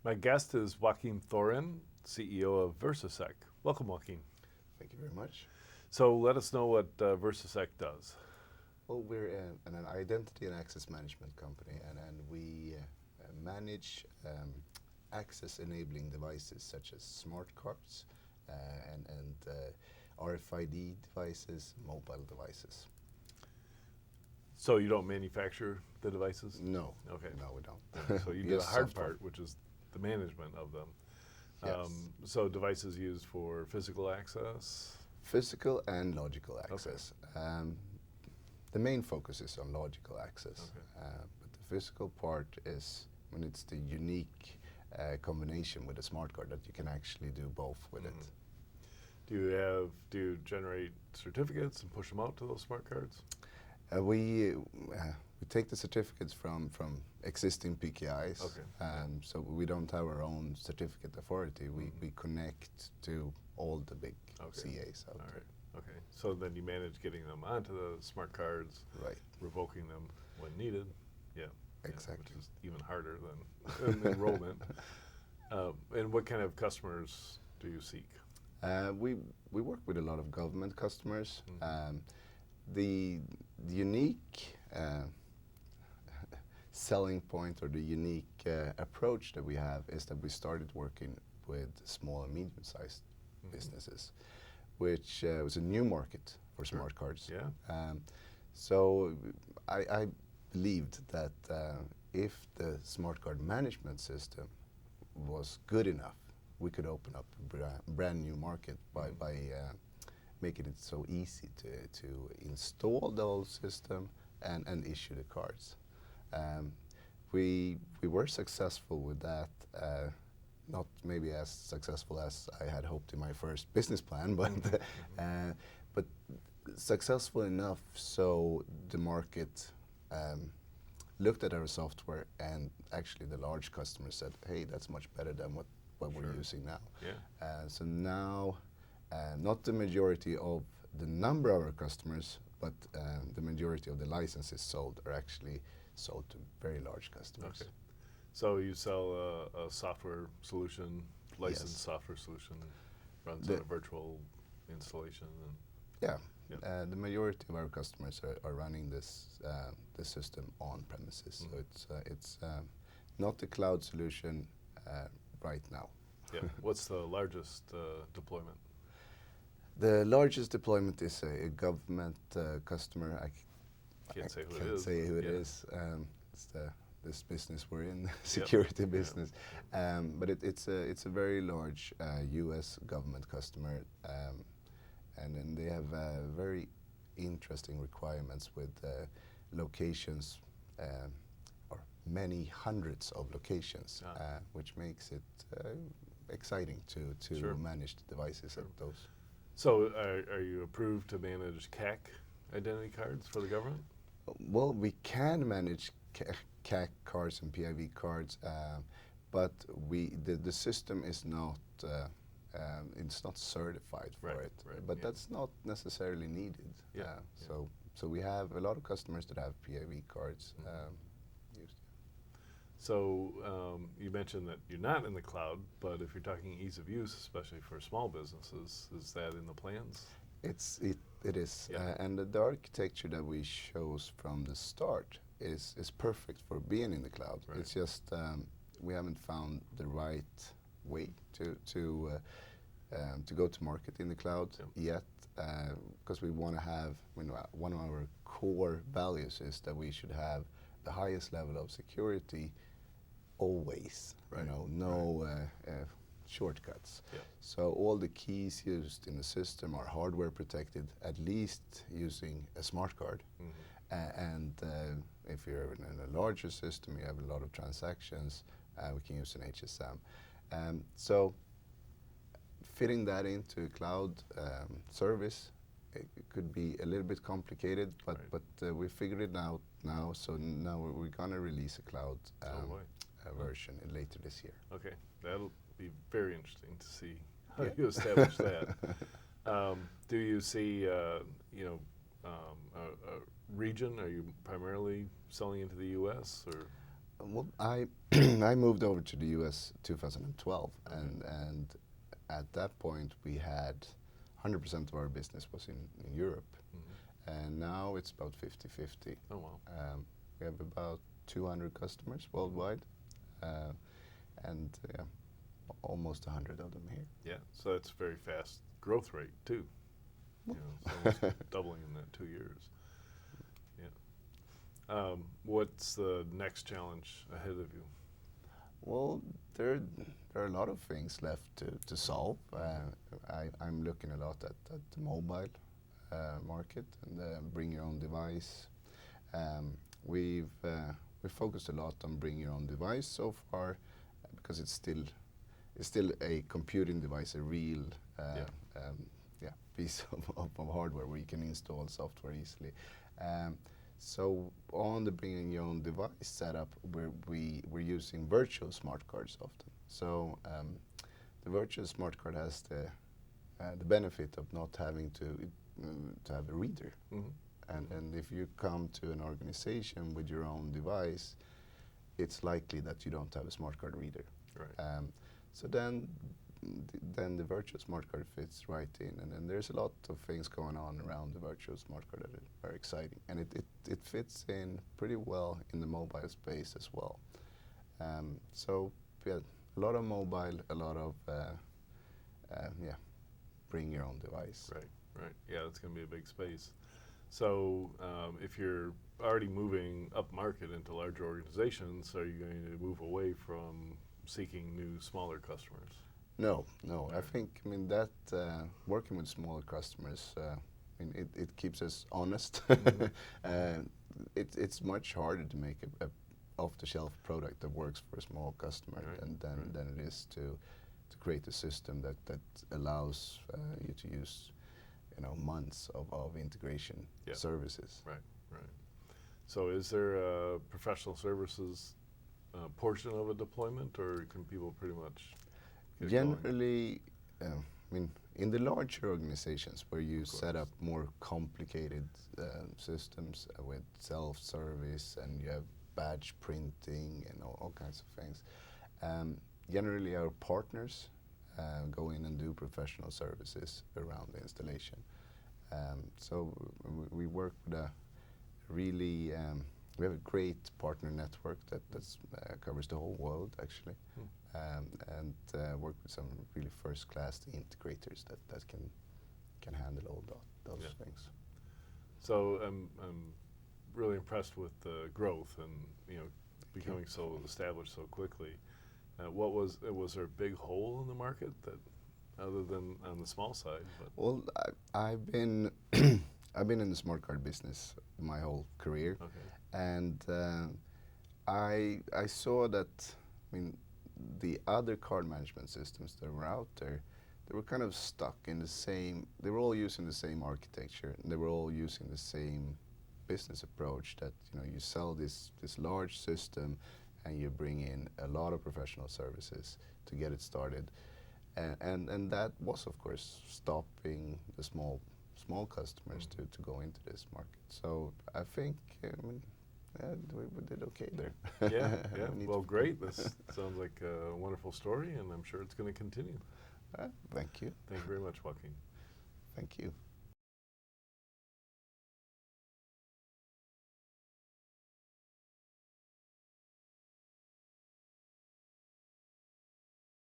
My guest is Joakim Thorén, CEO of Versasec. Welcome, Joakim. Thank you very much. So let us know what Versasec does. Well, we're an identity and access management company, and we manage access enabling devices such as smart cards and RFID devices, mobile devices. So you don't manufacture the devices? No. Okay. No, we don't. So you do the Yes, hard software. part, which is the management of them. Yes. So devices used for physical access? Physical and logical access. The main focus is on logical access, but the physical part is when it's the unique combination with a smart card that you can actually do both with it. Do you generate certificates and push them out to those smart cards? We take the certificates from existing PKIs, so we don't have our own certificate authority. We connect to all the big CAs out there. Okay, so then you manage getting them onto the smart cards, Right? revoking them when needed. Yeah, Exactly. which is even harder than enrollment. And what kind of customers do you seek? We work with a lot of government customers. The unique selling point or the unique approach that we have is that we started working with small and medium-sized businesses, which was a new market for smart cards. Yeah. So I believed that if the smart card management system was good enough, we could open up a brand new market by making it so easy to install the whole system and issue the cards. We were successful with that. Not maybe as successful as I had hoped in my first business plan, but successful enough so the market looked at our software, and actually the large customers said, "Hey, that's much better than what we're using now." Yeah. So now, not the majority of the number of our customers, but the majority of the licenses sold are actually sold to very large customers. Okay. So you sell a software solution, licensed software solution, runs on a virtual installation. Yeah. The majority of our customers are running this system on premises. So it's not a cloud solution right now. Yeah. What's the largest deployment? The largest deployment is a government customer. I Can't say who it is. It's this business we're in, security business. But it's a very large U.S. government customer, and then they have very interesting requirements with locations, or many hundreds of locations, which makes it exciting to manage the devices at those. So are you approved to manage CAC identity cards for the government? Well, we can manage CAC cards and PIV cards, but the system is not it's not certified for it. But that's not necessarily needed. So we have a lot of customers that have PIV cards used. So you mentioned that you're not in the cloud, but if you're talking ease of use, especially for small businesses, is that in the plans? It is, and the architecture that we chose from the start is perfect for being in the cloud. It's just we haven't found the right way to go to market in the cloud yet, because we want to have, one of our core values is that we should have the highest level of security always. No shortcuts. So all the keys used in the system are hardware protected, at least using a smart card. And if you're in a larger system, you have a lot of transactions, we can use an HSM. So fitting that into a cloud service, it could be a little bit complicated, but we figured it out now. So now we're going to release a cloud version later this year. Okay, that'll be very interesting to see how you establish that. Do you see, a region? Are you primarily selling into the U.S. or? Well, I I moved over to the US 2012, Okay. and at that point we had 100% of our business was in Europe, and now it's about 50-50. Oh wow. We have about 200 customers worldwide, and almost 100 of them here. Yeah, so that's very fast growth rate too. You know, it's almost doubling in that 2 years. Yeah. What's the next challenge ahead of you? Well, there are a lot of things left to solve. I'm looking a lot at the mobile market and bring your own device. We've focused a lot on bring your own device so far because it's still a computing device, a real piece of hardware where you can install software easily. So on the bringing your own device setup, we're using virtual smart cards often. So the virtual smart card has the benefit of not having to have a reader. And if you come to an organization with your own device, it's likely that you don't have a smart card reader. Right. So then the virtual smart card fits right in, and then there's a lot of things going on around the virtual smart card that are very exciting, and it fits in pretty well in the mobile space as well. So yeah, a lot of mobile, a lot of bring your own device. Right. Yeah, it's going to be a big space. So if you're already moving up market into larger organizations, are you going to move away from seeking new smaller customers? No. I mean that working with smaller customers, it keeps us honest. It's much harder to make a off-the-shelf product that works for a small customer than it is to create a system that allows you to use months of integration services. Right. So is there a professional services portion of a deployment, or can people pretty much get generally, in the larger organizations where you set up more complicated systems with self-service and you have badge printing and all kinds of things, generally our partners go in and do professional services around the installation. So we work with we have a great partner network that covers the whole world actually, and work with some really first-class integrators that can handle all those things. So I'm really impressed with the growth and becoming so established so quickly. Was there a big hole in the market that, other than on the small side? But well, I've been I've been in the smart card business my whole career, and I saw that the other card management systems that were out there, they were kind of stuck in the same. They were all using the same architecture, and they were all using the same business approach. That you sell this large system, and you bring in a lot of professional services to get it started, and that was of course stopping the small customers to go into this market. So I think we did okay there. Yeah. Well, great. This sounds like a wonderful story, and I'm sure it's going to continue. Thank you. Thank you very much, Joakim. Thank you.